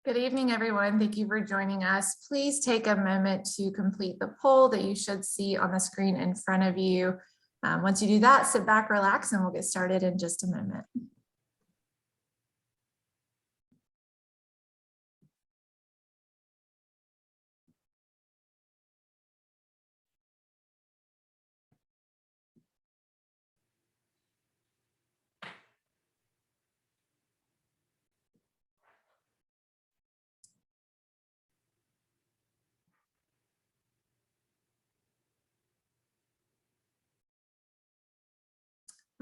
Good evening, everyone. Thank you for joining us. Please take a moment to complete the poll that you should see on the screen in front of you. Once you do that, sit back, relax, and we'll get started in just a moment.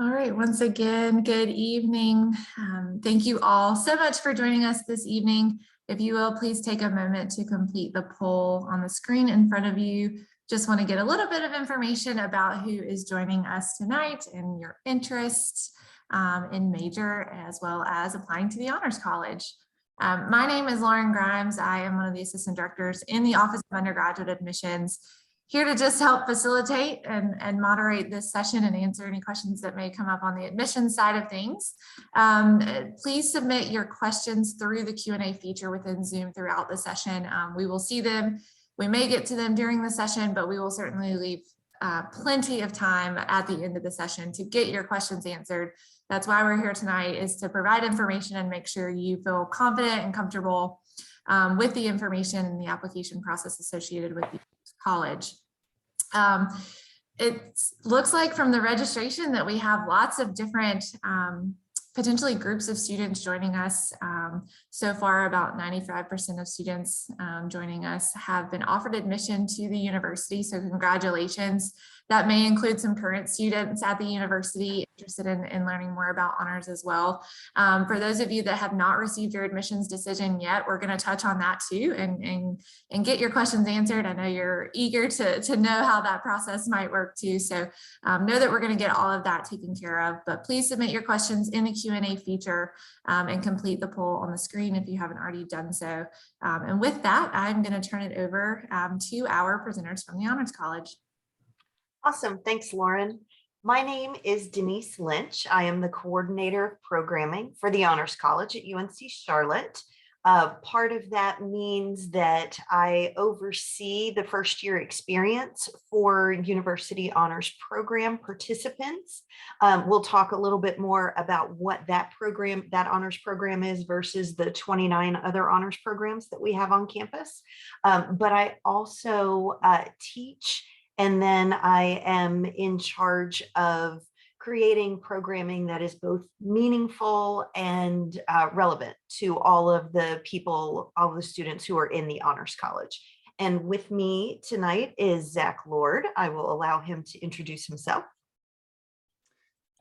All right, once again, good evening. Thank you all so much for joining us this evening. If you will, please take a moment to complete the poll on the screen in front of you. Just want to get a little bit of information about who is joining us tonight and your interests in major as well as applying to the Honors College. My name is Lauren Grimes. I am one of the assistant directors in the Office of Undergraduate Admissions, here to just help facilitate and moderate this session and answer any questions that may come up on the admissions side of things. Please submit your questions through the Q&A feature within Zoom throughout the session. We will see them. We may get to them during the session, but we will certainly leave plenty of time at the end of the session to get your questions answered. That's why we're here tonight, is to provide information and make sure you feel confident and comfortable with the information and the application process associated with the college. It looks like from the registration that we have lots of different potentially groups of students joining us. So far, about 95% of students joining us have been offered admission to the university, so congratulations. That may include some current students at the university interested in learning more about honors as well. For those of you that have not received your admissions decision yet, we're going to touch on that too and get your questions answered. I know you're eager to know how that process might work too. So know that we're going to get all of that taken care of, but please submit your questions in the Q&A feature and complete the poll on the screen if you haven't already done so. And with that, I'm going to turn it over to our presenters from the Honors College. Awesome. Thanks, Lauren. My name is Denise Lynch. I am the coordinator of programming for the Honors College at UNC Charlotte. Part of that means that I oversee the first year experience for university honors program participants. We'll talk a little bit more about what that honors program is versus the 29 other honors programs that we have on campus. But I also teach, and then I am in charge of creating programming that is both meaningful and relevant to all of the people, all of the students who are in the Honors College. And with me tonight is Zach Lord. I will allow him to introduce himself.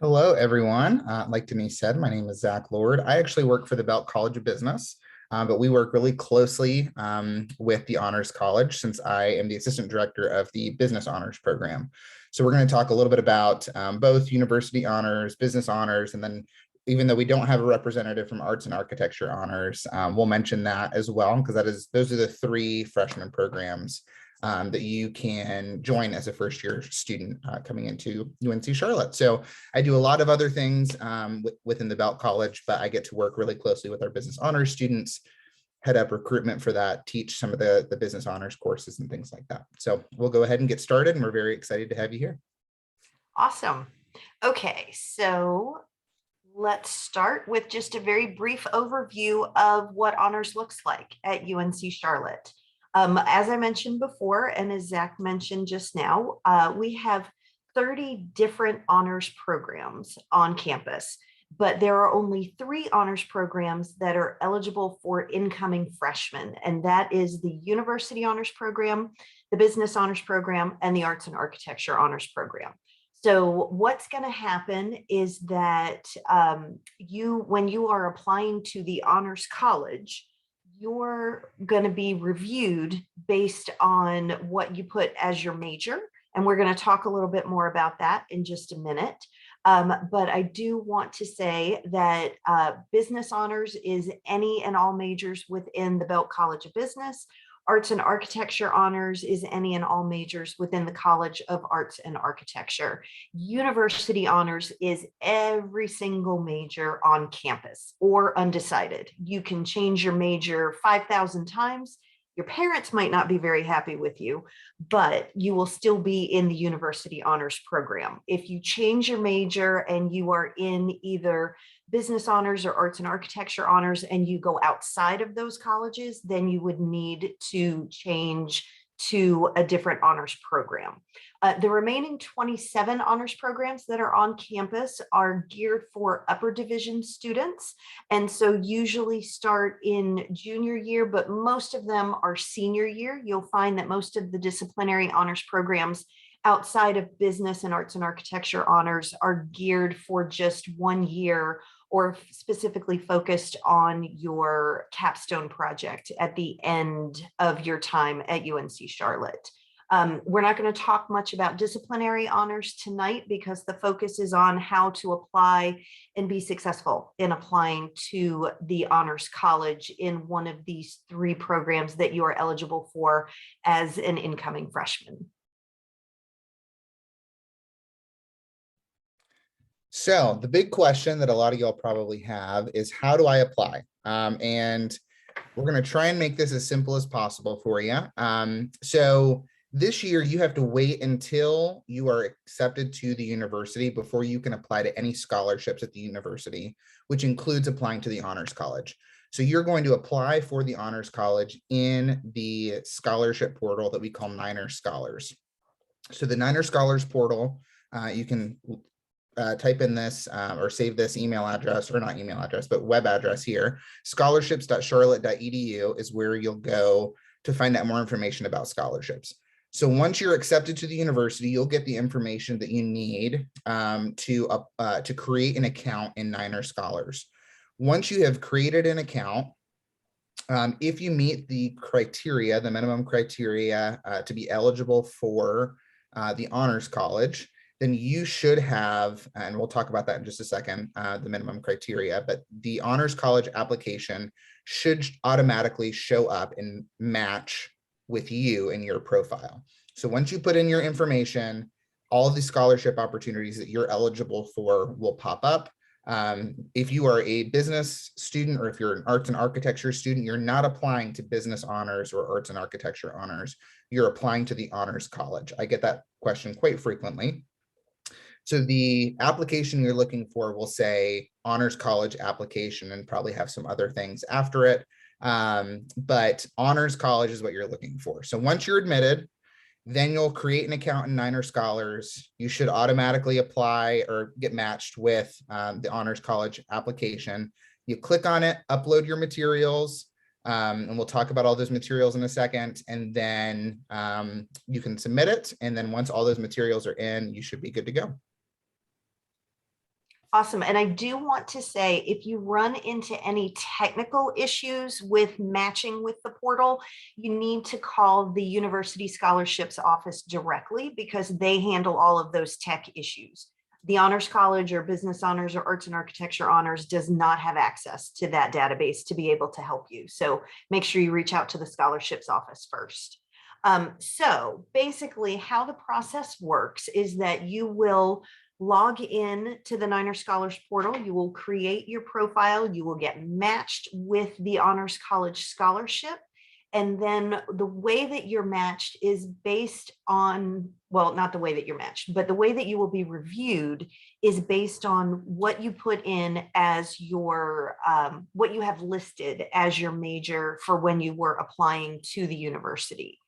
Hello, everyone. Like Denise said, my name is Zach Lord. I actually work for the Belk College of Business, but we work really closely with the Honors College since I am the assistant director of the Business Honors program. So we're going to talk a little bit about both university honors, business honors, and then even though we don't have a representative from arts and architecture honors, we'll mention that as well, because those are the three freshman programs that you can join as a first year student coming into UNC Charlotte. So I do a lot of other things within the Belk College, but I get to work really closely with our business honors students, head up recruitment for that, teach some of the business honors courses and things like that. So we'll go ahead and get started, and we're very excited to have you here. Awesome. Okay, so let's start with just a very brief overview of what honors looks like at UNC Charlotte. As I mentioned before, and as Zach mentioned just now, we have 30 different honors programs on campus, but there are only 3 honors programs that are eligible for incoming freshmen, and that is the University Honors Program, the Business Honors Program, and the Arts and Architecture Honors Program. So what's going to happen is that when you are applying to the Honors College, you're going to be reviewed based on what you put as your major. And we're going to talk a little bit more about that in just a minute. But I do want to say that business honors is any and all majors within the Belk College of Business. Arts and Architecture honors is any and all majors within the College of Arts and Architecture. University honors is every single major on campus or undecided. You can change your major 5,000 times. Your parents might not be very happy with you, but you will still be in the university honors program. If you change your major and you are in either business honors or arts and architecture honors and you go outside of those colleges, then you would need to change to a different honors program. The remaining 27 honors programs that are on campus are geared for upper division students. And so usually start in junior year, but most of them are senior year. You'll find that most of the disciplinary honors programs outside of business and arts and architecture honors are geared for just 1 year or specifically focused on your capstone project at the end of your time at UNC Charlotte. We're not going to talk much about disciplinary honors tonight because the focus is on how to apply and be successful in applying to the honors college in one of these 3 programs that you are eligible for as an incoming freshman. So the big question that a lot of y'all probably have is, how do I apply? And we're going to try and make this as simple as possible for you. So this year you have to wait until you are accepted to the university before you can apply to any scholarships at the university, which includes applying to the Honors College. So you're going to apply for the Honors College in the scholarship portal that we call Niner Scholars. So the Niner Scholars portal, you can type in this or save this email address, or not email address, but web address here. Scholarships.charlotte.edu is where you'll go to find out more information about scholarships. So once you're accepted to the university, you'll get the information that you need to create an account in Niner Scholars. Once you have created an account, if you meet the criteria, the minimum criteria to be eligible for the Honors College, then you should have, and we'll talk about that in just a second, the minimum criteria, but the Honors College application should automatically show up and match with you in your profile. So once you put in your information, all of the scholarship opportunities that you're eligible for will pop up. If you are a business student or if you're an arts and architecture student, you're not applying to business honors or arts and architecture honors. You're applying to the Honors College. I get that question quite frequently. So the application you're looking for will say Honors College application and probably have some other things after it. But Honors College is what you're looking for. So once you're admitted, then you'll create an account in Niner Scholars. You should automatically apply or get matched with the Honors College application. You click on it, upload your materials, and we'll talk about all those materials in a second. And then you can submit it. And then once all those materials are in, you should be good to go. Awesome. And I do want to say, if you run into any technical issues with matching with the portal, you need to call the University Scholarships Office directly because they handle all of those tech issues. The Honors College or Business Honors or Arts and Architecture Honors does not have access to that database to be able to help you. So make sure you reach out to the Scholarships Office first. So basically how the process works is that you will log in to the Niner Scholars portal. You will create your profile. You will get matched with the Honors College scholarship. And then the way that you're matched is based on, well, not the way that you're matched, but the way that you will be reviewed is based on what you put in as your, what you have listed as your major for when you were applying to the university.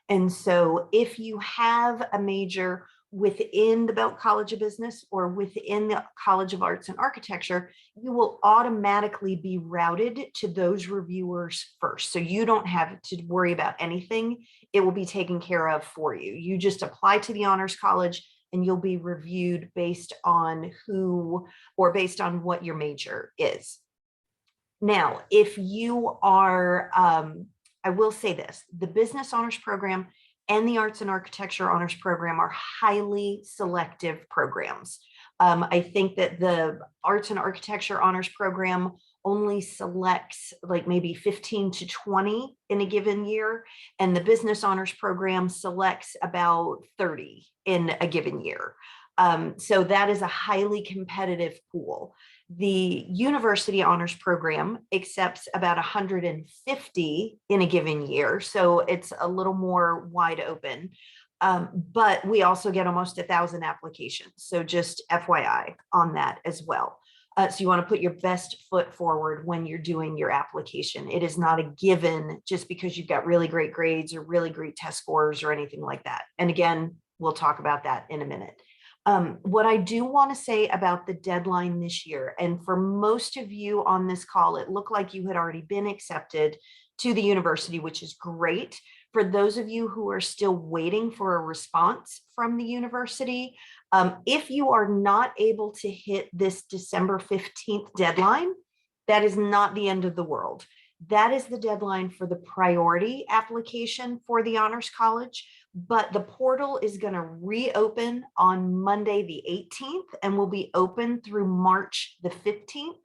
And so if you have a major within the Belk College of Business or within the College of Arts and Architecture, you will automatically be routed to those reviewers first. So you don't have to worry about anything. It will be taken care of for you. You just apply to the Honors College and you'll be reviewed based on who or based on what your major is. Now, if you are, I will say this, the Business Honors Program and the Arts and Architecture Honors Program are highly selective programs. I think that the Arts and Architecture Honors Program only selects like maybe 15 to 20 in a given year, and the business honors program selects about 30 in a given year. So that is a highly competitive pool. The university honors program accepts about 150 in a given year, so it's a little more wide open. But we also get almost 1,000 applications. So just FYI on that as well. So you want to put your best foot forward when you're doing your application. It is not a given just because you've got really great grades or really great test scores or anything like that. And again, we'll talk about that in a minute. What I do want to say about the deadline this year, and for most of you on this call, it looked like you had already been accepted to the university, which is great. For those of you who are still waiting for a response from the university, if you are not able to hit this December 15th deadline, that is not the end of the world. That is the deadline for the priority application for the Honors College, but the portal is going to reopen on Monday the 18th and will be open through March the 15th.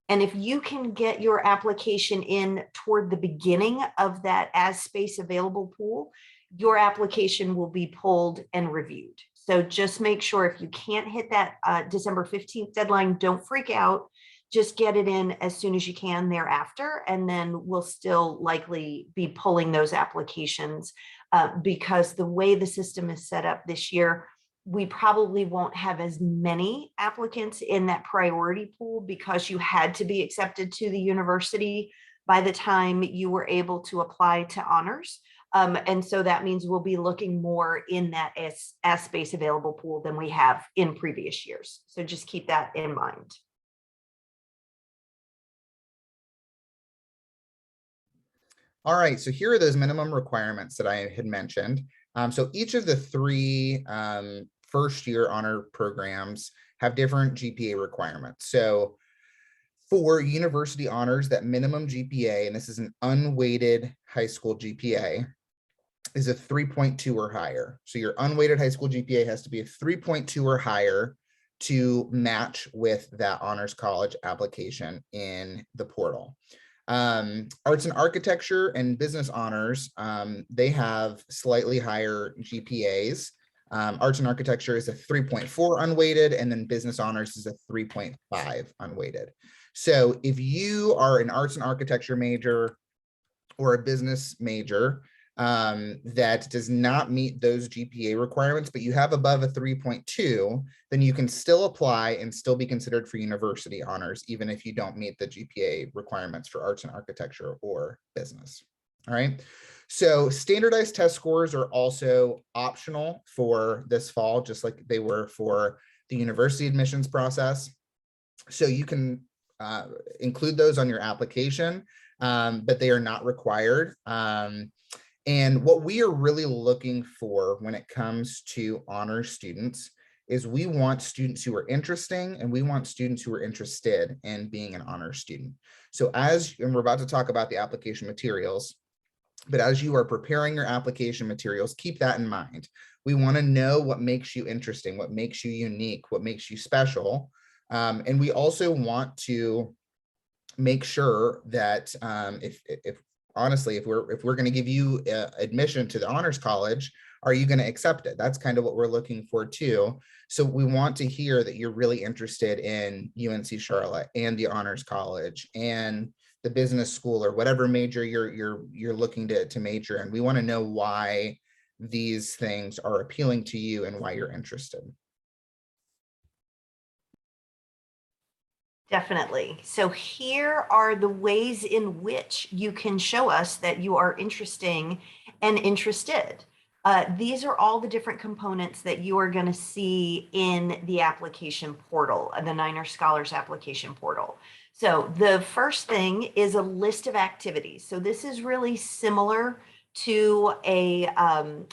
And if you can get your application in toward the beginning of that as space available pool, your application will be pulled and reviewed. So just make sure if you can't hit that December 15th deadline, don't freak out. Just get it in as soon as you can thereafter, and then we'll still likely be pulling those applications because the way the system is set up this year, we probably won't have as many applicants in that priority pool because you had to be accepted to the university by the time you were able to apply to honors. And so that means we'll be looking more in that as space available pool than we have in previous years. So just keep that in mind. All right, so here are those minimum requirements that I had mentioned. So each of the three first-year honor programs have different GPA requirements. So for university honors, that minimum GPA, and this is an unweighted high school GPA, is a 3.2 or higher. So your unweighted high school GPA has to be a 3.2 or higher to match with that honors college application in the portal. Arts and architecture and business honors, they have slightly higher GPAs. Arts and architecture is a 3.4 unweighted, and then business honors is a 3.5 unweighted. So if you are an arts and architecture major or a business major that does not meet those GPA requirements, but you have above a 3.2, then you can still apply and still be considered for university honors, even if you don't meet the GPA requirements for arts and architecture or business. All right. So standardized test scores are also optional for this fall, just like they were for the university admissions process. So you can include those on your application, but they are not required. And what we are really looking for when it comes to honor students is we want students who are interesting, and we want students who are interested in being an honor student. So and we're about to talk about the application materials, but as you are preparing your application materials, keep that in mind. We want to know what makes you interesting, what makes you unique, what makes you special. And we also want to make sure that honestly, if we're going to give you admission to the honors college, are you going to accept it? That's kind of what we're looking for too. So we want to hear that you're really interested in UNC Charlotte and the honors college and the business school or whatever major you're looking to major in. We want to know why these things are appealing to you and why you're interested. Definitely. So here are the ways in which you can show us that you are interesting and interested. These are all the different components that you are going to see in the application portal, the Niner Scholars application portal. So the first thing is a list of activities. So this is really similar to a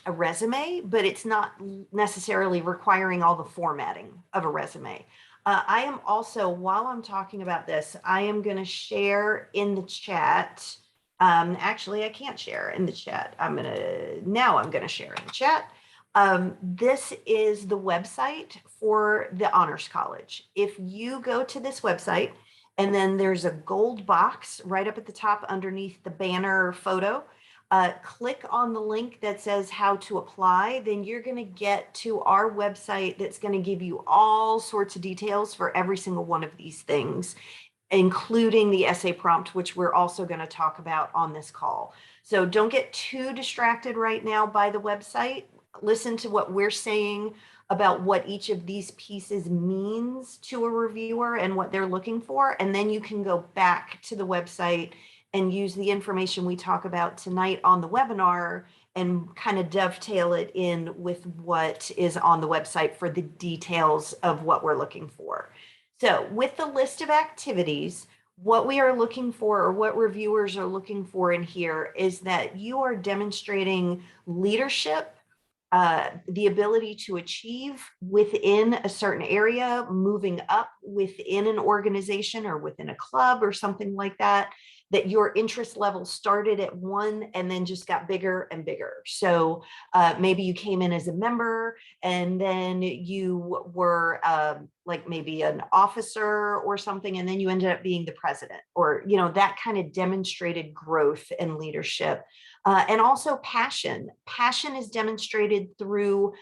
resume, but it's not necessarily requiring all the formatting of a resume. I am also, while I'm talking about this, I am going to share in the chat. Actually, I can't share in the chat. Now I'm going to share in the chat. This is the website for the Honors College. If you go to this website And then there's a gold box right up at the top underneath the banner photo. Click on the link that says how to apply. Then you're going to get to our website that's going to give you all sorts of details for every single one of these things, including the essay prompt, which we're also going to talk about on this call. So don't get too distracted right now by the website. Listen to what we're saying about what each of these pieces means to a reviewer and what they're looking for. And then you can go back to the website and use the information we talk about tonight on the webinar and kind of dovetail it in with what is on the website for the details of what we're looking for. So with the list of activities, what we are looking for, or what reviewers are looking for in here, is that you are demonstrating leadership, the ability to achieve within a certain area, moving up within an organization or within a club or something like that, that your interest level started at 1 and then just got bigger and bigger. So maybe you came in as a member and then you were like maybe an officer or something, and then you ended up being the president, or, you know, that kind of demonstrated growth and leadership. And also passion. Passion is demonstrated through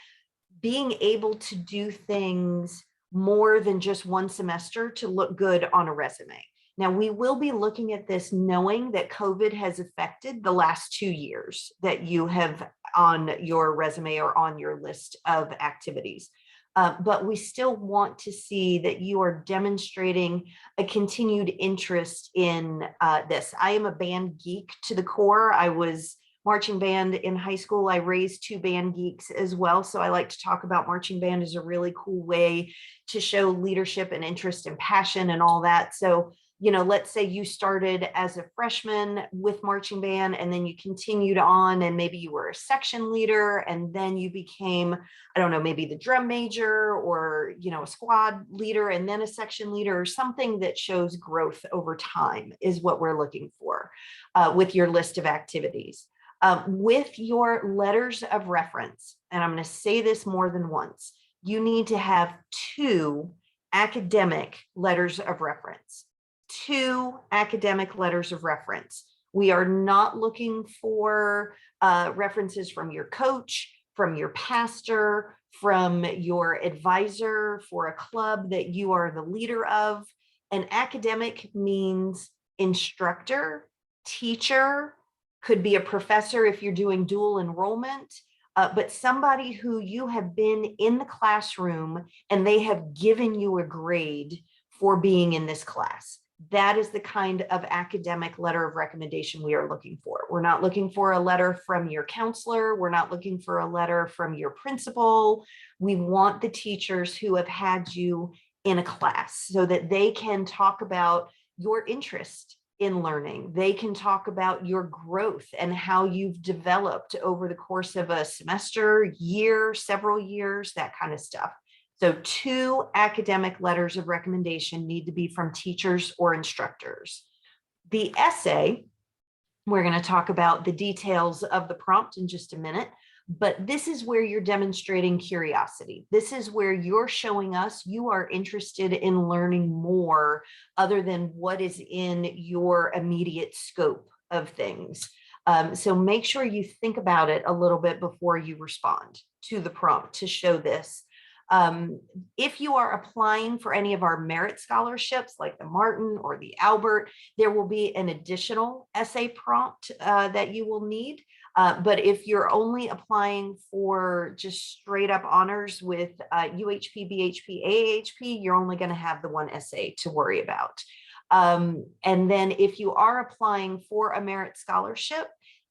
being able to do things more than just one semester to look good on a resume. Now, we will be looking at this knowing that COVID has affected the last 2 years that you have on your resume or on your list of activities. But we still want to see that you are demonstrating a continued interest in this. I am a band geek to the core. I was marching band in high school. I raised 2 band geeks as well. So I like to talk about marching band as a really cool way to show leadership and interest and passion and all that. So, you know, let's say you started as a freshman with marching band and then you continued on and maybe you were a section leader and then you became, I don't know, maybe the drum major or, you know, a squad leader and then a section leader, or something that shows growth over time is what we're looking for with your list of activities. With your letters of reference, and I'm going to say this more than once, you need to have 2 academic letters of reference. 2 academic letters of reference. We are not looking for references from your coach, from your pastor, from your advisor for a club that you are the leader of. An academic means instructor, teacher, could be a professor if you're doing dual enrollment, but somebody who you have been in the classroom and they have given you a grade for being in this class. That is the kind of academic letter of recommendation we are looking for. We're not looking for a letter from your counselor. We're not looking for a letter from your principal. We want the teachers who have had you in a class so that they can talk about your interest in learning. They can talk about your growth and how you've developed over the course of a semester, year, several years, that kind of stuff. So 2 academic letters of recommendation need to be from teachers or instructors. The essay, we're going to talk about the details of the prompt in just a minute, but this is where you're demonstrating curiosity. This is where you're showing us you are interested in learning more other than what is in your immediate scope of things. So make sure you think about it a little bit before you respond to the prompt to show this. If you are applying for any of our merit scholarships like the Martin or the Albert, there will be an additional essay prompt that you will need. But if you're only applying for just straight up honors with UHP, BHP, AHP, you're only going to have the 1 essay to worry about. And then if you are applying for a merit scholarship,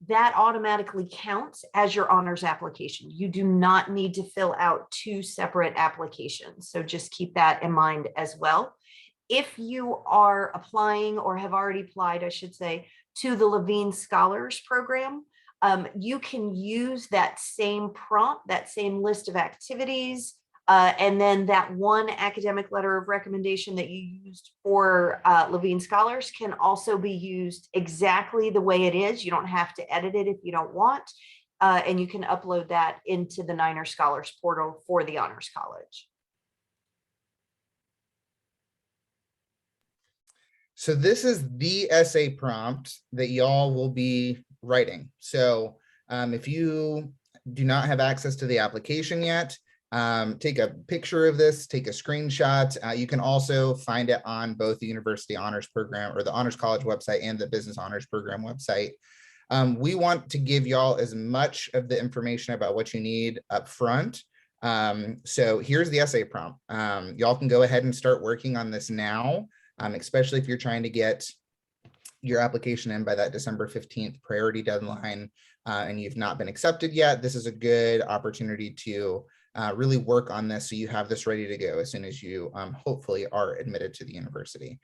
that automatically counts as your honors application. You do not need to fill out 2 separate applications. So just keep that in mind as well. If you are applying or have already applied, I should say, to the Levine Scholars Program, you can use that same prompt, that same list of activities, and then that 1 academic letter of recommendation that you used for Levine Scholars can also be used exactly the way it is. You don't have to edit it if you don't want, and you can upload that into the Niner Scholars portal for the Honors College. So this is the essay prompt that y'all will be writing. So if you do not have access to the application yet, take a picture of this, take a screenshot. You can also find it on both the University Honors Program or the Honors College website and the Business Honors Program website. We want to give y'all as much of the information about what you need up front. So here's the essay prompt. Y'all can go ahead and start working on this now, especially if you're trying to get your application in by that December 15th priority deadline and you've not been accepted yet. This is a good opportunity to really work on this so you have this ready to go as soon as you hopefully are admitted to the university.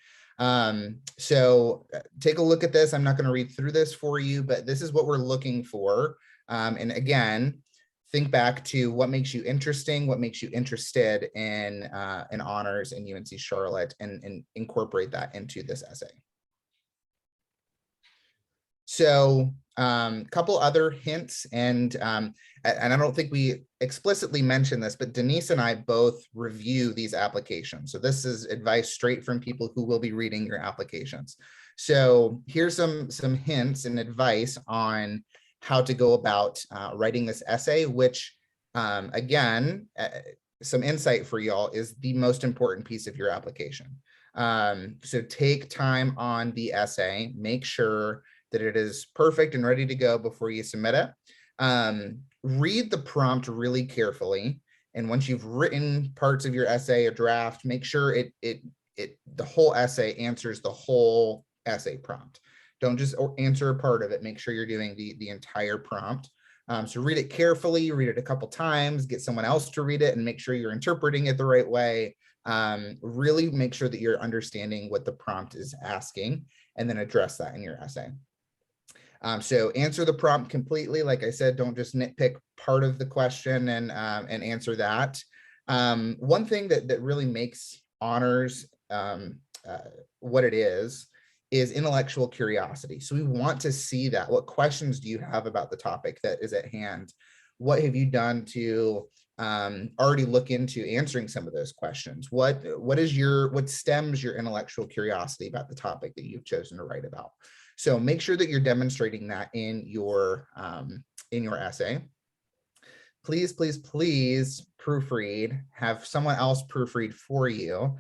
So take a look at this. I'm not going to read through this for you, but this is what we're looking for. And again, think back to what makes you interesting, what makes you interested in honors in UNC Charlotte, and incorporate that into this essay. So couple other hints, and I don't think we explicitly mentioned this, but Denise and I both review these applications. So this is advice straight from people who will be reading your applications. So here's some hints and advice on how to go about writing this essay, which again, some insight for y'all, is the most important piece of your application. So take time on the essay, make sure that it is perfect and ready to go before you submit it. Read the prompt really carefully. And once you've written parts of your essay, a draft, make sure the whole essay answers the whole essay prompt. Don't just answer a part of it. Make sure you're doing the entire prompt. So read it carefully, read it a couple times, get someone else to read it and make sure you're interpreting it the right way. Really make sure that you're understanding what the prompt is asking and then address that in your essay. So answer the prompt completely. Like I said, don't just nitpick part of the question and answer that. One thing that really makes honors what it is intellectual curiosity. So we want to see that. What questions do you have about the topic that is at hand? What have you done to already look into answering some of those questions? What stems your intellectual curiosity about the topic that you've chosen to write about? So make sure that you're demonstrating that in your essay. Please, please, please proofread, have someone else proofread for you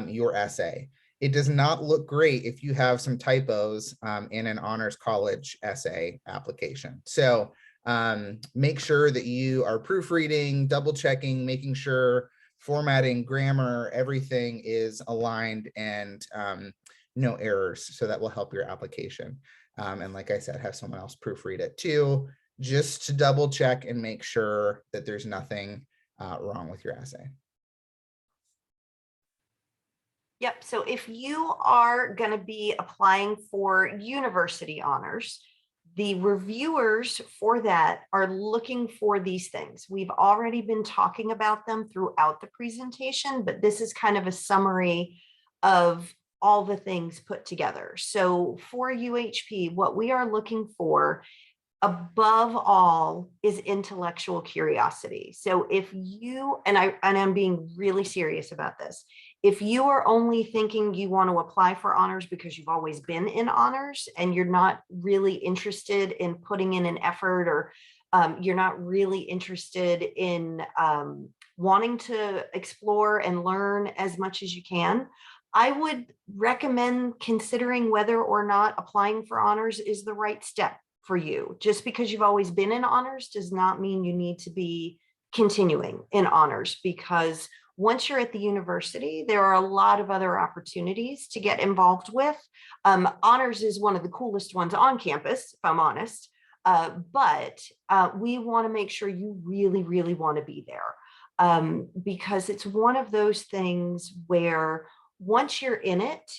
your essay. It does not look great if you have some typos in an honors college essay application. So make sure that you are proofreading, double checking, making sure formatting, grammar, everything is aligned and no errors. So that will help your application. And like I said, have someone else proofread it too, just to double check and make sure that there's nothing wrong with your essay. Yep. So if you are going to be applying for university honors, the reviewers for that are looking for these things. We've already been talking about them throughout the presentation, but this is kind of a summary of all the things put together. So for UHP, what we are looking for above all is intellectual curiosity. So if you, and I'm being really serious about this, if you are only thinking you want to apply for honors because you've always been in honors and you're not really interested in putting in an effort, or you're not really interested in wanting to explore and learn as much as you can, I would recommend considering whether or not applying for honors is the right step for you. Just because you've always been in honors does not mean you need to be continuing in honors, because once you're at the university, there are a lot of other opportunities to get involved with. Honors is one of the coolest ones on campus, if I'm honest, but we want to make sure you really, really want to be there, because it's one of those things where once you're in it,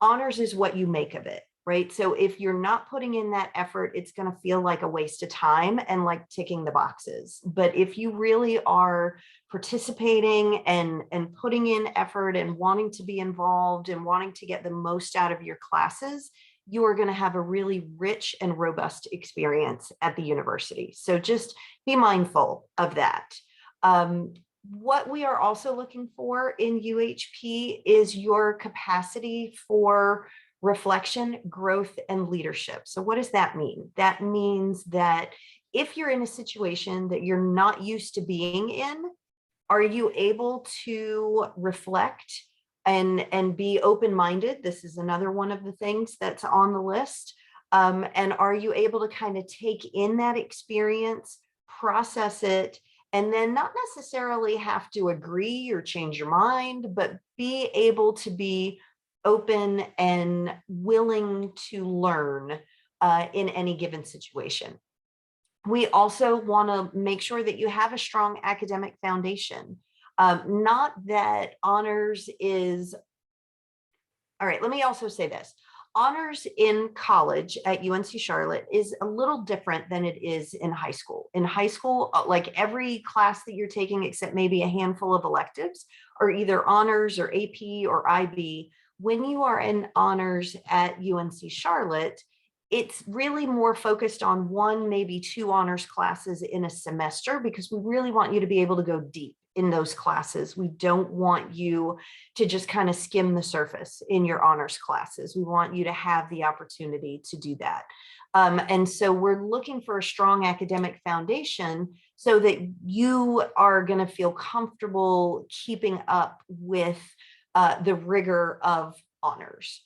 honors is what you make of it, right? So if you're not putting in that effort, it's going to feel like a waste of time and like ticking the boxes. But if you really are participating and putting in effort and wanting to be involved and wanting to get the most out of your classes, you are going to have a really rich and robust experience at the university. So just be mindful of that. What we are also looking for in UHP is your capacity for reflection, growth, and leadership. So what does that mean? That means that if you're in a situation that you're not used to being in, are you able to reflect and be open-minded? This is another one of the things that's on the list. And are you able to kind of take in that experience, process it, and then not necessarily have to agree or change your mind, but be able to be open and willing to learn in any given situation. We also want to make sure that you have a strong academic foundation. Not that honors is, all right, let me also say this. Honors in college at UNC Charlotte is a little different than it is in high school. In high school, like every class that you're taking, except maybe a handful of electives, are either honors or AP or IB. When you are in honors at UNC Charlotte, it's really more focused on one, maybe two honors classes in a semester, because we really want you to be able to go deep in those classes. We don't want you to just kind of skim the surface in your honors classes. We want you to have the opportunity to do that. And so we're looking for a strong academic foundation so that you are going to feel comfortable keeping up with the rigor of honors.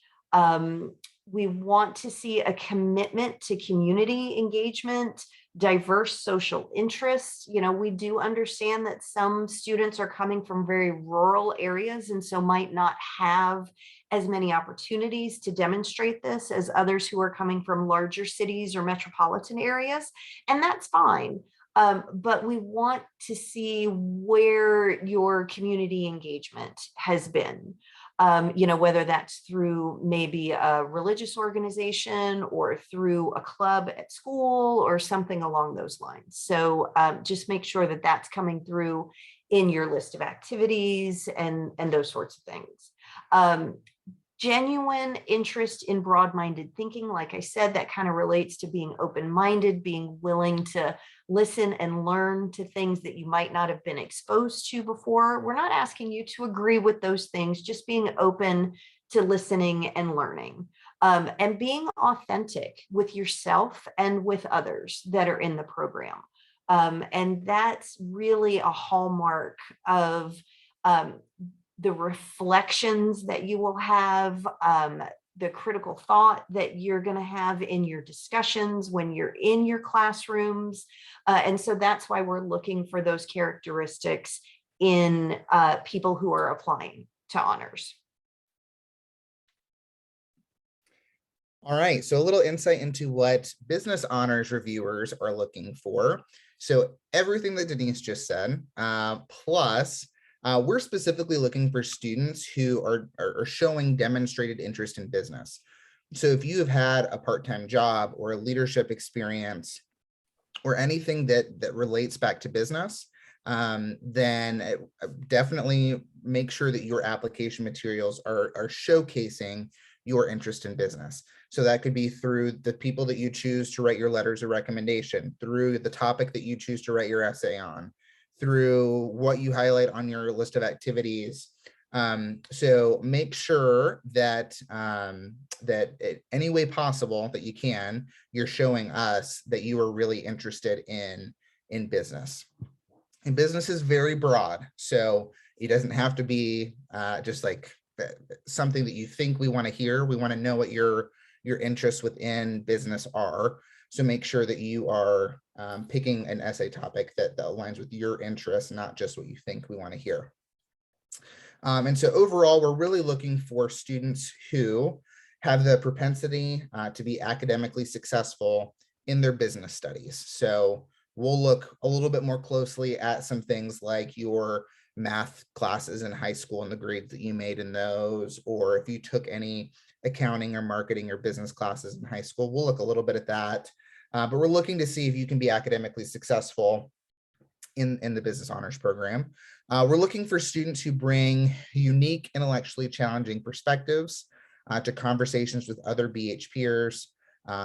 We want to see a commitment to community engagement, diverse social interests. You know, we do understand that some students are coming from very rural areas and so might not have as many opportunities to demonstrate this as others who are coming from larger cities or metropolitan areas, and that's fine. But we want to see where your community engagement has been. You know, whether that's through maybe a religious organization or through a club at school or something along those lines. So just make sure that that's coming through in your list of activities and those sorts of things. Genuine interest in broad-minded thinking. Like I said, that kind of relates to being open-minded, being willing to listen and learn to things that you might not have been exposed to before. We're not asking you to agree with those things, just being open to listening and learning, and being authentic with yourself and with others that are in the program. And that's really a hallmark of the reflections that you will have, the critical thought that you're going to have in your discussions when you're in your classrooms. And so that's why we're looking for those characteristics in people who are applying to honors. All right, so a little insight into what business honors reviewers are looking for. So everything that Denise just said, plus we're specifically looking for students who are showing demonstrated interest in business. So if you have had a part-time job or a leadership experience or anything that relates back to business, then definitely make sure that your application materials are showcasing your interest in business. So that could be through the people that you choose to write your letters of recommendation, through the topic that you choose to write your essay on, through what you highlight on your list of activities. So make sure that that any way possible that you can, you're showing us that you are really interested in business. And business is very broad, so it doesn't have to be just like something that you think we want to hear. We want to know what your interests within business are. So make sure that you are picking an essay topic that aligns with your interests, not just what you think we want to hear. And so overall, we're really looking for students who have the propensity to be academically successful in their business studies. So we'll look a little bit more closely at some things like your math classes in high school and the grades that you made in those, or if you took any accounting or marketing or business classes in high school, we'll look a little bit at that. But we're looking to see if you can be academically successful in the business honors program. We're looking for students who bring unique, intellectually challenging perspectives to conversations with other BH peers,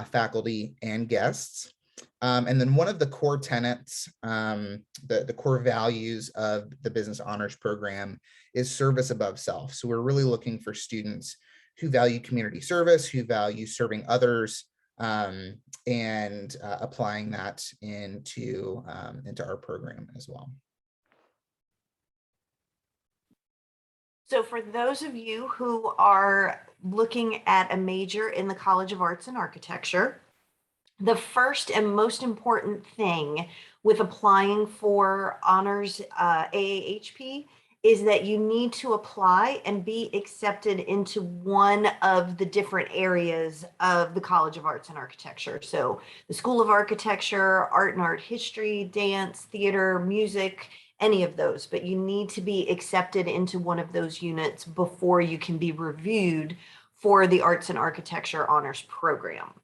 faculty, and guests. And then one of the core tenets, the core values of the business honors program is service above self. So we're really looking for students who value community service, who value serving others, and applying that into our program as well. So for those of you who are looking at a major in the College of Arts and Architecture, the first and most important thing with applying for honors AAHP is that you need to apply and be accepted into one of the different areas of the College of Arts and Architecture. So the School of Architecture, Art and Art History, Dance, Theater, Music, any of those, but you need to be accepted into one of those units before you can be reviewed for the Arts and Architecture Honors Program.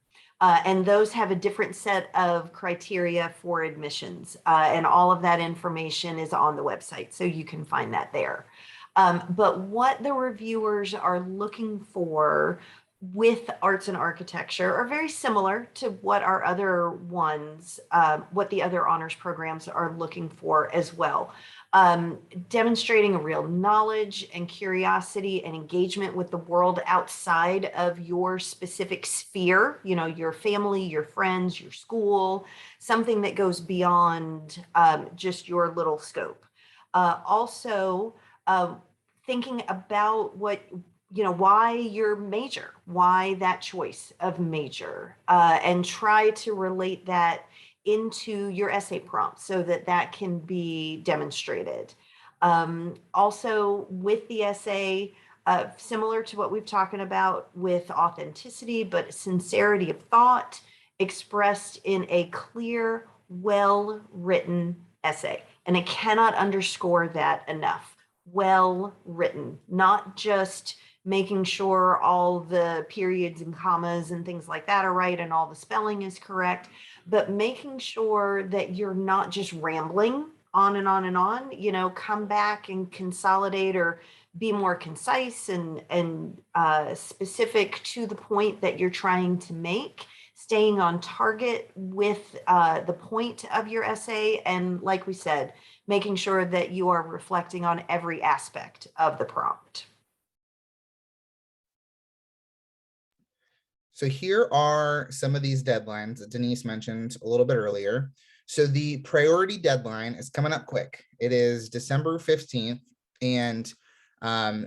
And those have a different set of criteria for admissions. And all of that information is on the website, so you can find that there. But what the reviewers are looking for with arts and architecture are very similar to what our other ones, what the other honors programs are looking for as well. Demonstrating a real knowledge and curiosity and engagement with the world outside of your specific sphere, you know, your family, your friends, your school, something that goes beyond just your little scope. Also, thinking about what, you know, why your major, why that choice of major, and try to relate that into your essay prompt so that that can be demonstrated. Also with the essay, similar to what we've talked about with authenticity, but sincerity of thought expressed in a clear, well-written essay. And I cannot underscore that enough. Well-written, not just making sure all the periods and commas and things like that are right and all the spelling is correct, but making sure that you're not just rambling on and on and on, you know, come back and consolidate or be more concise and specific to the point that you're trying to make, staying on target with the point of your essay. And like we said, making sure that you are reflecting on every aspect of the prompt. So here are some of these deadlines that Denise mentioned a little bit earlier. So the priority deadline is coming up quick. It is December 15th. And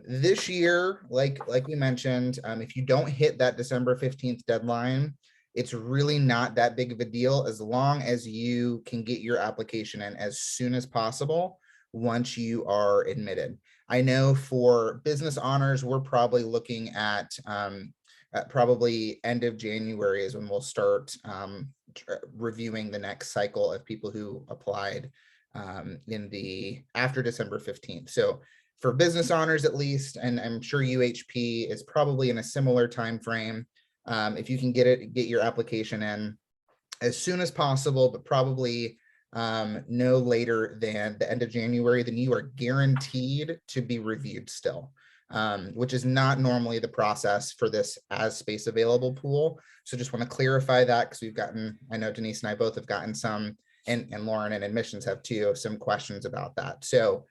this year, like we mentioned, if you don't hit that December 15th deadline, it's really not that big of a deal as long as you can get your application in as soon as possible once you are admitted. I know for business honors, we're probably looking at probably end of January is when we'll start reviewing the next cycle of people who applied after December 15th. So for business honors at least, and I'm sure UHP is probably in a similar time frame. If you can get your application in as soon as possible, but probably no later than the end of January, then you are guaranteed to be reviewed still. Which is not normally the process for this as space available pool. So just want to clarify that because we've gotten, I know Denise and I both have gotten some, and Lauren and admissions have too, some questions about that. So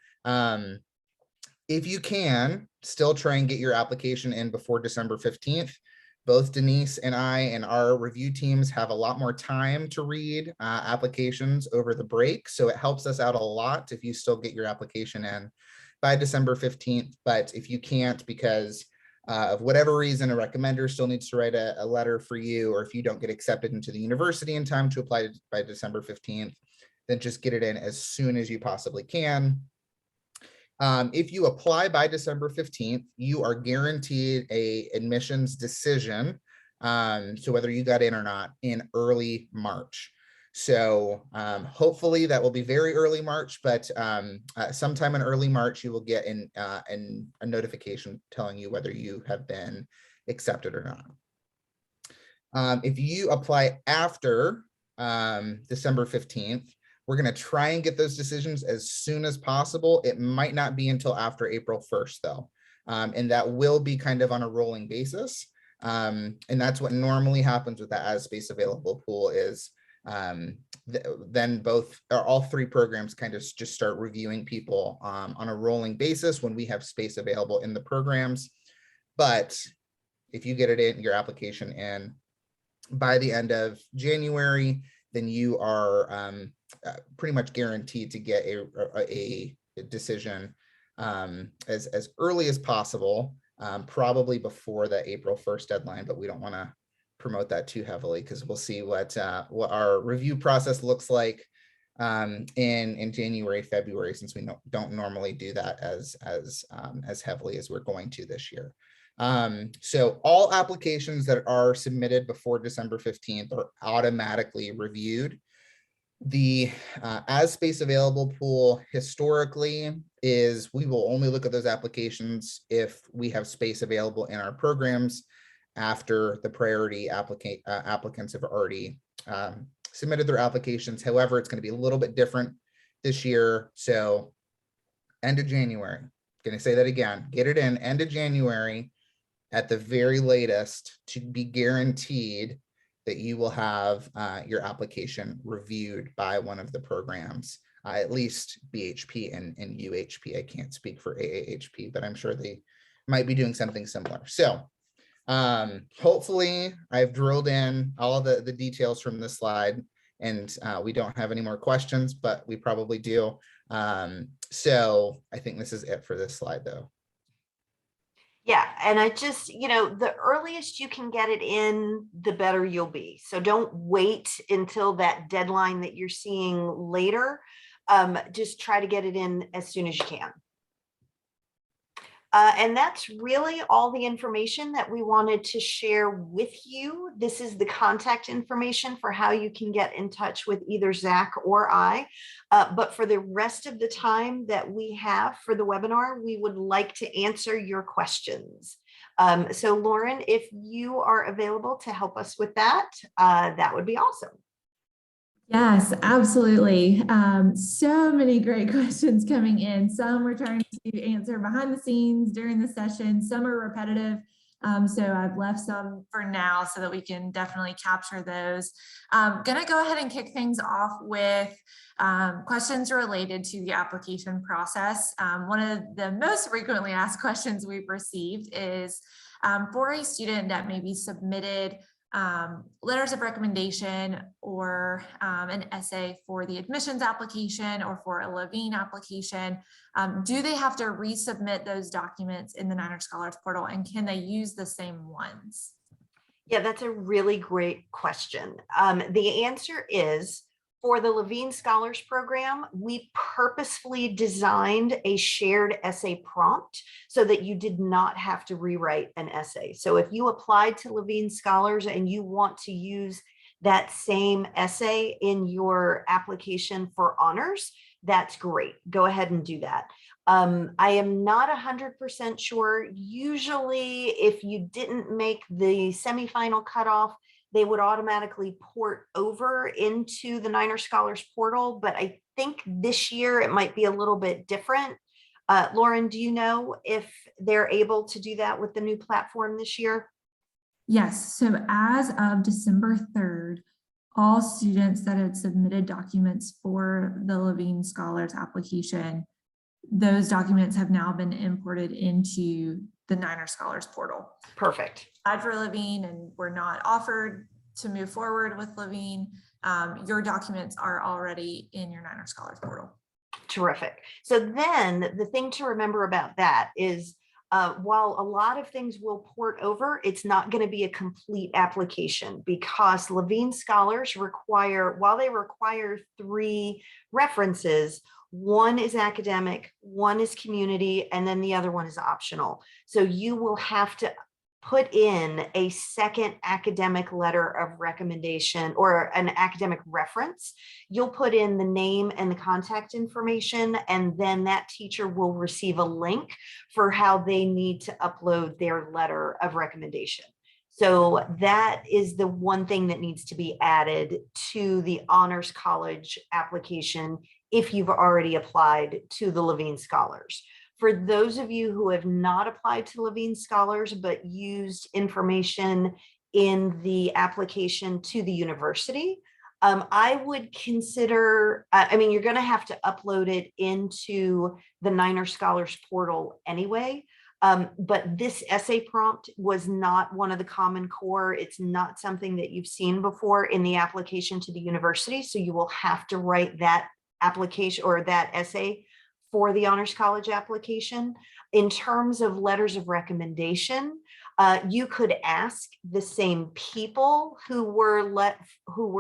if you can still try and get your application in before December 15th, both Denise and I and our review teams have a lot more time to read applications over the break. So it helps us out a lot if you still get your application in by December 15th. But if you can't because of whatever reason, a recommender still needs to write a letter for you, or if you don't get accepted into the university in time to apply by December 15th, then just get it in as soon as you possibly can. If you apply by December 15th, you are guaranteed a admissions decision. So whether you got in or not in early March. So hopefully that will be very early March, but sometime in early March, you will get a notification telling you whether you have been accepted or not. If you apply after December 15th, we're going to try and get those decisions as soon as possible. It might not be until after April 1st, though. And that will be kind of on a rolling basis. And that's what normally happens with the as space available pool is then all three programs kind of just start reviewing people on a rolling basis when we have space available in the programs. But if you get it in your application in by the end of January, then you are pretty much guaranteed to get a decision as early as possible, probably before the April 1st deadline, but we don't want to promote that too heavily because we'll see what our review process looks like in January, February, since we don't normally do that as heavily as we're going to this year. So all applications that are submitted before December 15th are automatically reviewed. The as space available pool historically is we will only look at those applications if we have space available in our programs after the priority applicants have already submitted their applications. However, it's going to be a little bit different this year. So end of January, going to say that again, get it in end of January at the very latest to be guaranteed that you will have your application reviewed by one of the programs, at least BHP and UHP. I can't speak for AAHP, but I'm sure they might be doing something similar. So hopefully I've drilled in all of the details from this slide, and we don't have any more questions, but we probably do. So I think this is it for this slide though. Yeah, and I just, the earliest you can get it in, the better you'll be. So don't wait until that deadline that you're seeing later. Just try to get it in as soon as you can. And that's really all the information that we wanted to share with you. This is the contact information for how you can get in touch with either Zach or I. But for the rest of the time that we have for the webinar, we would like to answer your questions. So Lauren, if you are available to help us with that, that would be awesome. Yes, absolutely. So many great questions coming in. Some we're trying to answer behind the scenes during the session. Some are repetitive. So I've left some for now so that we can definitely capture those. Gonna go ahead and kick things off with questions related to the application process. One of the most frequently asked questions we've received is for a student that maybe submitted letters of recommendation or an essay for the admissions application or for a Levine application, do they have to resubmit those documents in the Niner Scholars Portal, and can they use the same ones? Yeah, that's a really great question. The answer is, for the Levine Scholars Program, we purposefully designed a shared essay prompt so that you did not have to rewrite an essay. So if you applied to Levine Scholars and you want to use that same essay in your application for honors, that's great. Go ahead and do that. I am not 100% sure. Usually, if you didn't make the semifinal cutoff, they would automatically port over into the Niner Scholars Portal, but I think this year it might be a little bit different. Lauren, do you know if they're able to do that with the new platform this year? Yes, so as of December 3rd, all students that had submitted documents for the Levine Scholars application, those documents have now been imported into the Niner Scholars Portal. Perfect. For Levine and we're not offered to move forward with Levine, your documents are already in your Niner Scholars Portal. Terrific. So then the thing to remember about that is while a lot of things will port over, it's not going to be a complete application because Levine Scholars require, while they require 3 references, one is academic, one is community, and then the other one is optional. So you will have to put in a second academic letter of recommendation or an academic reference. You'll put in the name and the contact information, and then that teacher will receive a link for how they need to upload their letter of recommendation. So that is the one thing that needs to be added to the Honors College application if you've already applied to the Levine Scholars. For those of you who have not applied to Levine Scholars, but used information in the application to the university, I would consider, I mean, you're going to have to upload it into the Niner Scholars portal anyway. But this essay prompt was not one of the Common Core. It's not something that you've seen before in the application to the university. So you will have to write that application or that essay for the Honors College application. In terms of letters of recommendation, you could ask the same people who were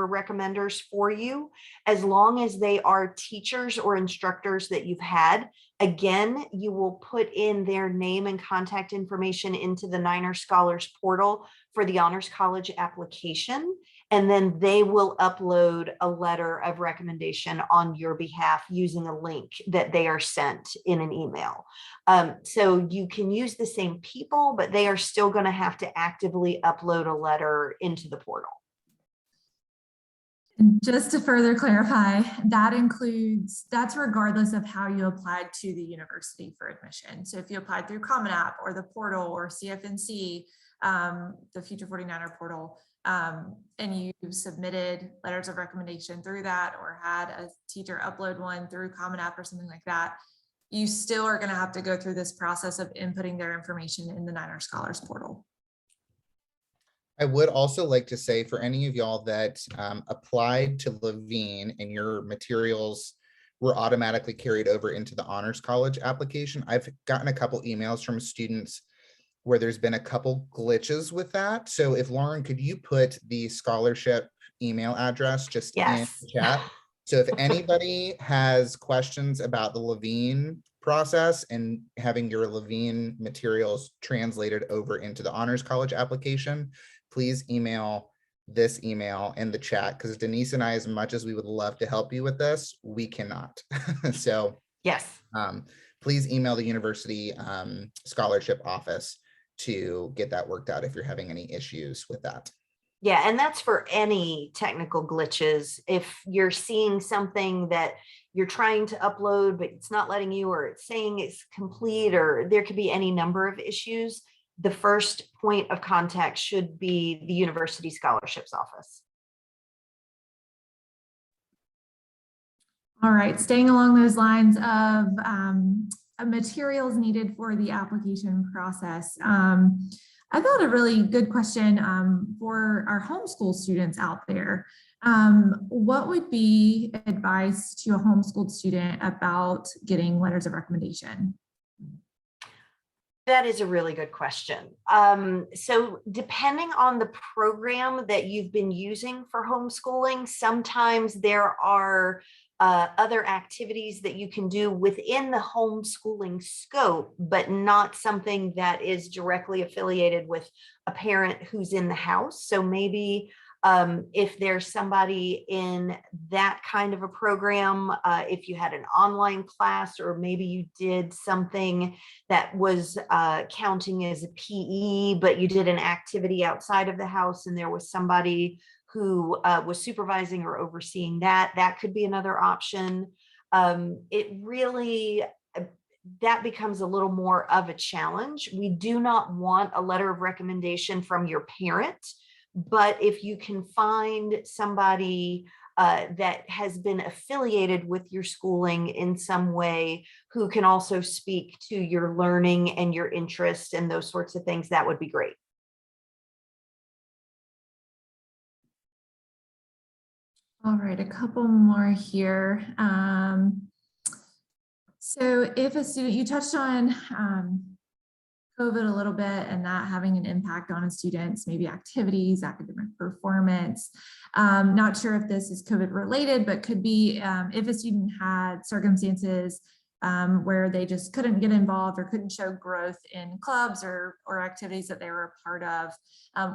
recommenders for you, as long as they are teachers or instructors that you've had. Again, you will put in their name and contact information into the Niner Scholars portal for the Honors College application, and then they will upload a letter of recommendation on your behalf using a link that they are sent in an email. So you can use the same people, but they are still going to have to actively upload a letter into the portal. And just to further clarify, that's regardless of how you applied to the university for admission. So if you applied through Common App or the portal or CFNC, the Future 49er portal, and you submitted letters of recommendation through that, or had a teacher upload one through Common App or something like that, you still are going to have to go through this process of inputting their information in the Niner Scholars portal. I would also like to say, for any of y'all that applied to Levine and your materials were automatically carried over into the Honors College application, I've gotten a couple emails from students where there's been a couple glitches with that. So if Lauren, could you put the scholarship email address just in the chat? So if anybody has questions about the Levine process and having your Levine materials translated over into the Honors College application, please email this email in the chat, because Denise and I, as much as we would love to help you with this, we cannot. So yes, please email the university scholarship office to get that worked out if you're having any issues with that. Yeah, and that's for any technical glitches. If you're seeing something that you're trying to upload, but it's not letting you, or it's saying it's complete, or there could be any number of issues, the first point of contact should be the university scholarships office. All right, staying along those lines of materials needed for the application process. I thought a really good question for our homeschool students out there. What would be advice to a homeschooled student about getting letters of recommendation? That is a really good question. So depending on the program that you've been using for homeschooling, sometimes there are other activities that you can do within the homeschooling scope, but not something that is directly affiliated with a parent who's in the house. So maybe if there's somebody in that kind of a program, if you had an online class, or maybe you did something that was counting as a PE, but you did an activity outside of the house and there was somebody who was supervising or overseeing that, that could be another option. It really, that becomes a little more of a challenge. We do not want a letter of recommendation from your parent, but if you can find somebody that has been affiliated with your schooling in some way, who can also speak to your learning and your interests and those sorts of things, that would be great. All right, a couple more here. So if a student, you touched on COVID a little bit and that having an impact on a student's maybe activities, academic performance. Not sure if this is COVID related, but could be if a student had circumstances where they just couldn't get involved or couldn't show growth in clubs or activities that they were a part of.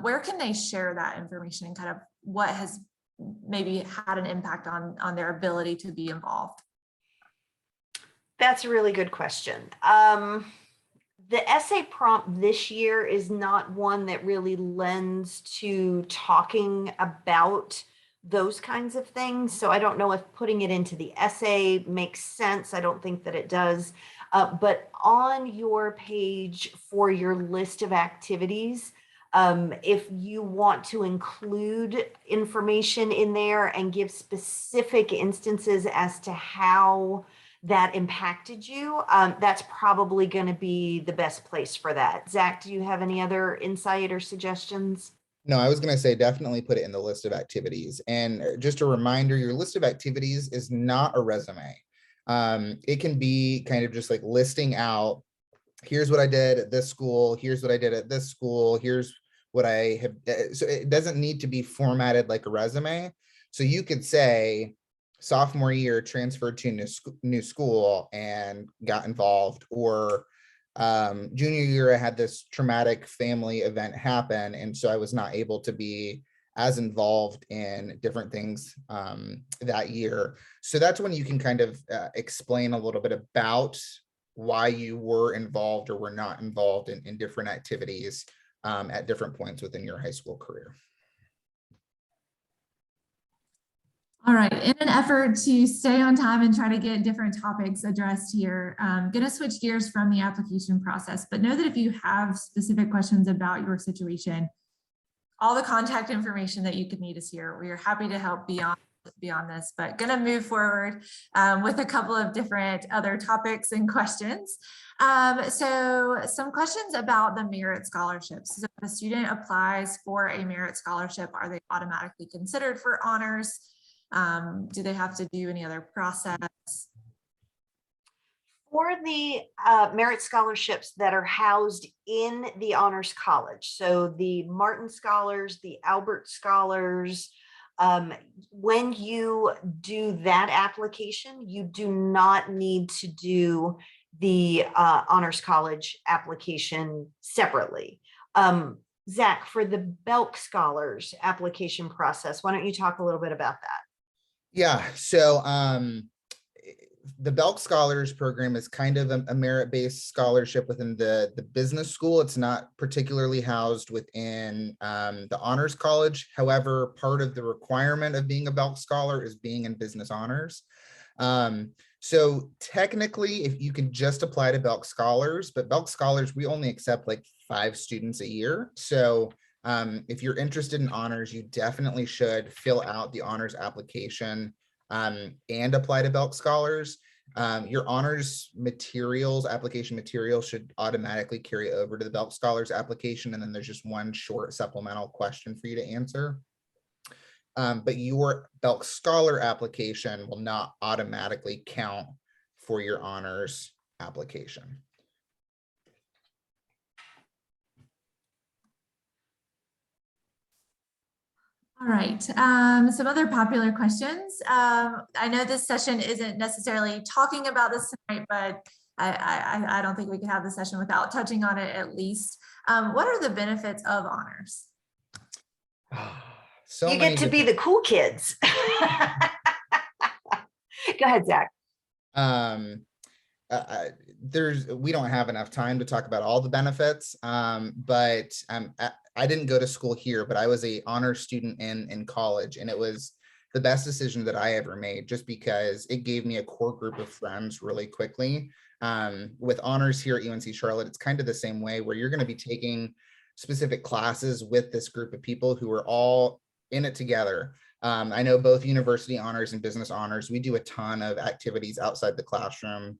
Where can they share that information and kind of what has maybe had an impact on their ability to be involved? That's a really good question. The essay prompt this year is not one that really lends to talking about those kinds of things. So I don't know if putting it into the essay makes sense. I don't think that it does. But on your page for your list of activities, If you want to include information in there and give specific instances as to how that impacted you, that's probably going to be the best place for that. Zach, do you have any other insight or suggestions? No, I was going to say definitely put it in the list of activities. And just a reminder, your list of activities is not a resume. It can be kind of just like listing out, here's what I did at this school, here's what I did at this school, here's what I have. So it doesn't need to be formatted like a resume. So you could say, sophomore year, transferred to new school and got involved, or junior year, I had this traumatic family event happen, and so I was not able to be as involved in different things that year. So that's when you can kind of explain a little bit about why you were involved or were not involved in different activities at different points within your high school career. All right, in an effort to stay on time and try to get different topics addressed here, I'm going to switch gears from the application process, but know that if you have specific questions about your situation, all the contact information that you could need is here. We are happy to help beyond this, but going to move forward with a couple of different other topics and questions. So some questions about the merit scholarships. So if a student applies for a merit scholarship, are they automatically considered for honors? Do they have to do any other process? For the merit scholarships that are housed in the Honors College, so the Martin Scholars, the Albert Scholars, when you do that application, you do not need to do the Honors College application separately. Zach, for the Belk Scholars application process, why don't you talk a little bit about that? Yeah, so the Belk Scholars program is kind of a merit-based scholarship within the business school. It's not particularly housed within the honors college. However, part of the requirement of being a Belk Scholar is being in business honors. So technically, if you can just apply to Belk Scholars, but Belk Scholars, we only accept like 5 students a year. So if you're interested in honors, you definitely should fill out the honors application and apply to Belk Scholars. Your honors materials, application materials should automatically carry over to the Belk Scholars application. And then there's just one short supplemental question for you to answer. But your Belk Scholar application will not automatically count for your honors application. All right, some other popular questions. I know this session isn't necessarily talking about this tonight, but I don't think we can have the session without touching on it at least. What are the benefits of honors? So you get to be the cool kids. Go ahead, Zach. We don't have enough time to talk about all the benefits, but I didn't go to school here, but I was an honor student in college, and it was the best decision that I ever made, just because it gave me a core group of friends really quickly. With honors here at UNC Charlotte, it's kind of the same way, where you're going to be taking specific classes with this group of people who are all in it together. I know both university honors and business honors, we do a ton of activities outside the classroom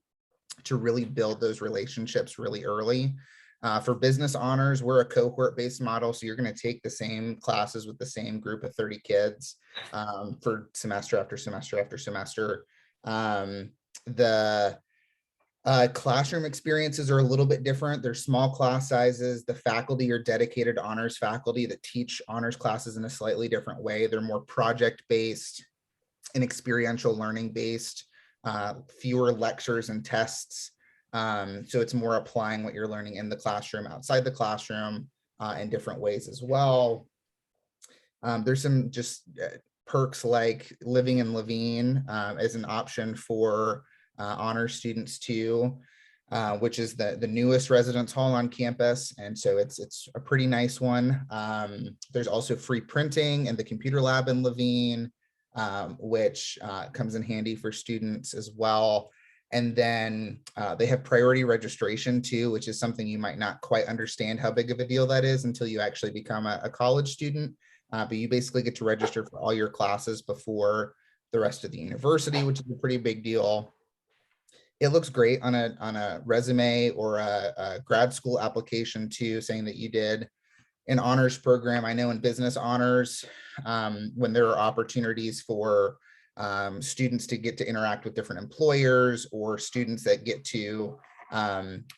to really build those relationships really early. For business honors, we're a cohort-based model, so you're going to take the same classes with the same group of 30 kids for semester after semester after semester. The classroom experiences are a little bit different. They're small class sizes. The faculty are dedicated honors faculty that teach honors classes in a slightly different way. They're more project-based and experiential learning-based, fewer lectures and tests. So it's more applying what you're learning in the classroom, outside the classroom, in different ways as well. There's some just perks like living in Levine as an option for honors students too, which is the newest residence hall on campus. And so it's a pretty nice one. There's also free printing in the computer lab in Levine, which comes in handy for students as well. And then they have priority registration too, which is something you might not quite understand how big of a deal that is until you actually become a college student. But you basically get to register for all your classes before the rest of the university, which is a pretty big deal. It looks great on a resume or a grad school application too, saying that you did an honors program. I know in business honors, when there are opportunities for students to get to interact with different employers or students that get to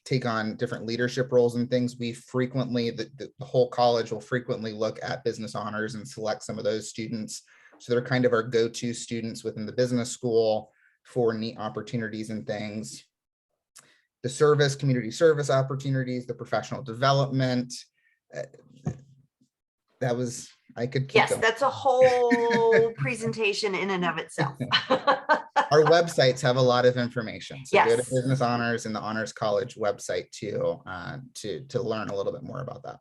take on different leadership roles and things, we frequently, the whole college will frequently look at business honors and select some of those students. So they're kind of our go-to students within the business school for neat opportunities and things. The service, community service opportunities, the professional development. That was, I could keep Yes, going. that's a whole presentation in and of itself. Our websites have a lot of information. So go to Yes. Business Honors and the Honors College website too, to learn a little bit more about that.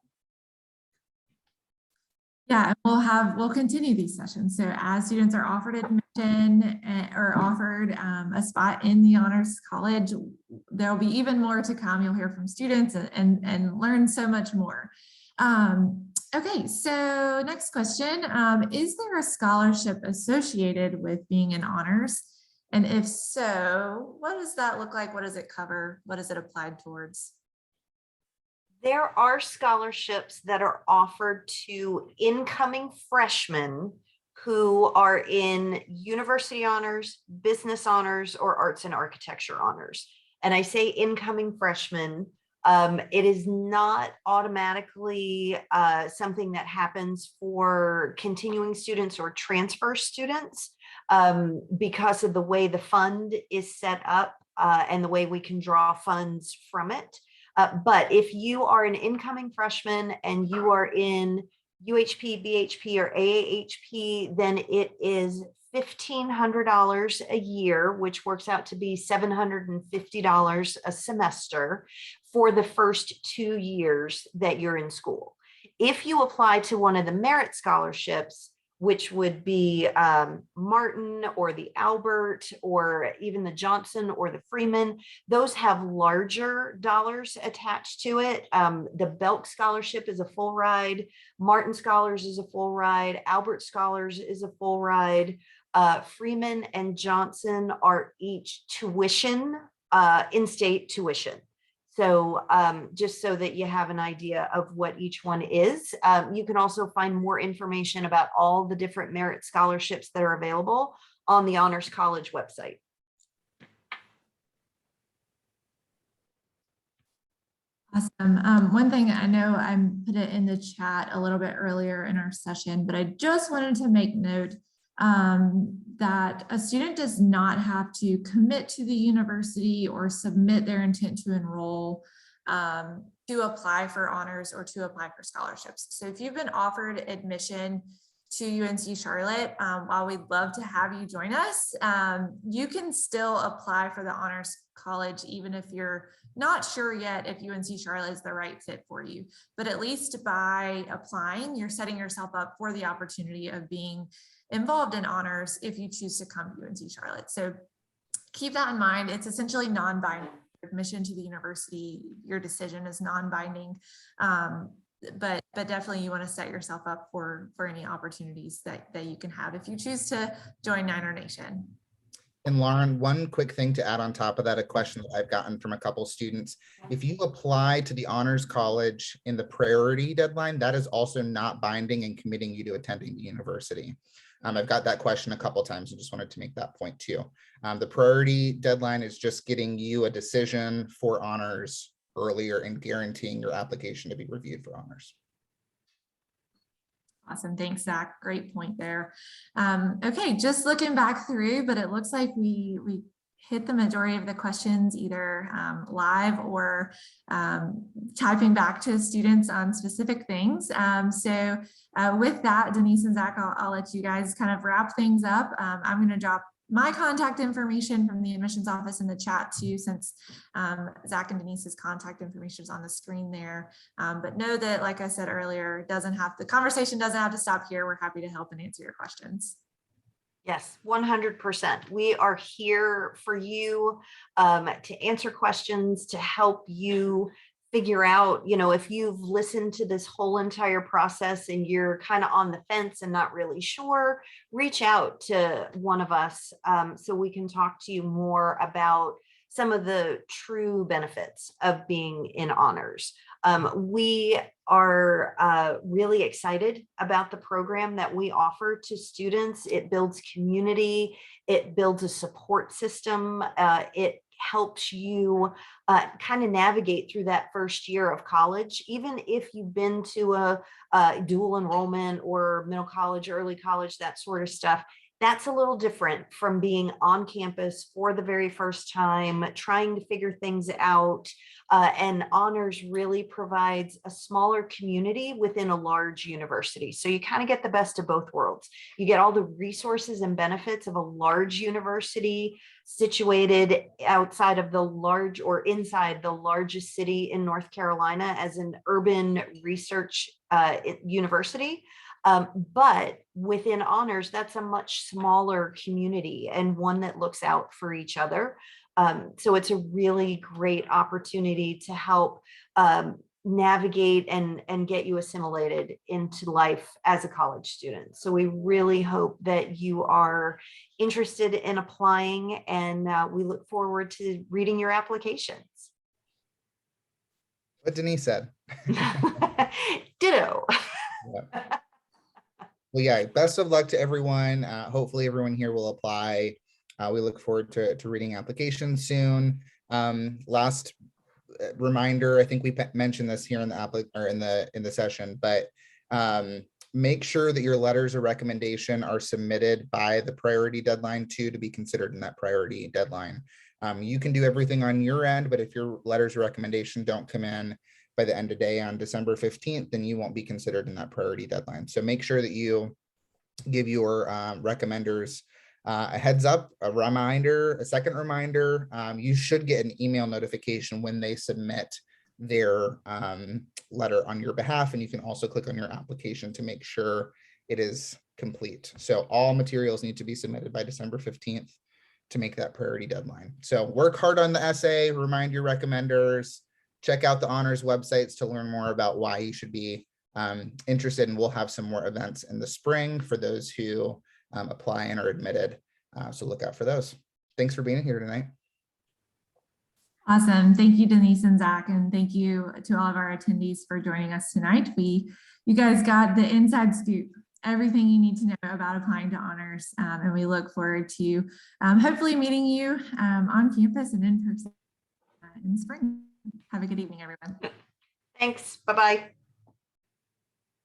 Yeah, and we'll continue these sessions. So as students are offered admission or offered a spot in the Honors College, there'll be even more to come. You'll hear from students and learn so much more. Okay, so next question. Is there a scholarship associated with being in honors? And if so, what does that look like? What does it cover? What is it applied towards? There are scholarships that are offered to incoming freshmen who are in university honors, business honors, or arts and architecture honors. And I say incoming freshmen, it is not automatically something that happens for continuing students or transfer students because of the way the fund is set up and the way we can draw funds from it. But if you are an incoming freshman and you are in UHP, BHP, or AAHP, then it is $1,500 a year, which works out to be $750 a semester for the first 2 years that you're in school. If you apply to one of the merit scholarships, which would be Martin or the Albert or even the Johnson or the Freeman, those have larger dollars attached to it. The Belk Scholarship is a full ride. Martin Scholars is a full ride. Albert Scholars is a full ride. Freeman and Johnson are each tuition, in-state tuition. So just so that you have an idea of what each one is, you can also find more information about all the different merit scholarships that are available on the Honors College website. Awesome. One thing I know I put it in the chat a little bit earlier in our session, but I just wanted to make note that a student does not have to commit to the university or submit their intent to enroll to apply for honors or to apply for scholarships. So if you've been offered admission to UNC Charlotte, while we'd love to have you join us, you can still apply for the Honors College even if you're not sure yet if UNC Charlotte is the right fit for you. But at least by applying, you're setting yourself up for the opportunity of being involved in honors if you choose to come to UNC Charlotte. So keep that in mind. It's essentially non-binding. Admission to the university, your decision is non-binding, but definitely you want to set yourself up for any opportunities that you can have if you choose to join Niner Nation. And Lauren, one quick thing to add on top of that, a question that I've gotten from a couple students. If you apply to the Honors College in the priority deadline, that is also not binding and committing you to attending the university. I've got that question a couple times and just wanted to make that point too. The priority deadline is just getting you a decision for honors earlier and guaranteeing your application to be reviewed for honors. Awesome. Thanks, Zach. Great point there. Okay, just looking back through, but it looks like we hit the majority of the questions either live or typing back to students on specific things. So with that, Denise and Zach, I'll let you guys kind of wrap things up. I'm going to drop my contact information from the admissions office in the chat too, since Zach and Denise's contact information is on the screen there. But know that, like I said earlier, the conversation doesn't have to stop here. We're happy to help and answer your questions. Yes, 100%. We are here for you to answer questions, to help you figure out, if you've listened to this whole entire process and you're kind of on the fence and not really sure, reach out to one of us so we can talk to you more about some of the true benefits of being in honors. We are really excited about the program that we offer to students. It builds community, it builds a support system, it helps you kind of navigate through that first year of college. Even if you've been to a dual enrollment or middle college, early college, that sort of stuff, that's a little different from being on campus for the very first time, trying to figure things out. And honors really provides a smaller community within a large university. So you kind of get the best of both worlds. You get all the resources and benefits of a large university situated outside of the large or inside the largest city in North Carolina as an urban research university. But within honors, that's a much smaller community and one that looks out for each other. So it's a really great opportunity to help navigate and get you assimilated into life as a college student. So we really hope that you are interested in applying, and we look forward to reading your applications. What Denise said. Ditto. Yeah. Well, yeah, best of luck to everyone. Hopefully everyone here will apply. We look forward to reading applications soon. Last reminder, I think we mentioned this here in the session, but make sure that your letters of recommendation are submitted by the priority deadline to be considered in that priority deadline. You can do everything on your end, but if your letters of recommendation don't come in by the end of day on December 15th, then you won't be considered in that priority deadline. So make sure that you give your recommenders a heads up, a reminder, a second reminder. You should get an email notification when they submit their letter on your behalf, and you can also click on your application to make sure it is complete. So all materials need to be submitted by December 15th to make that priority deadline. So work hard on the essay, remind your recommenders, check out the honors websites to learn more about why you should be interested, and we'll have some more events in the spring for those who apply and are admitted. So look out for those. Thanks for being here tonight. Awesome. Thank you, Denise and Zach, and thank you to all of our attendees for joining us tonight. You guys got the inside scoop, everything you need to know about applying to honors, and we look forward to hopefully meeting you on campus and in person in the spring. Have a good evening, everyone. Thanks. Bye-bye.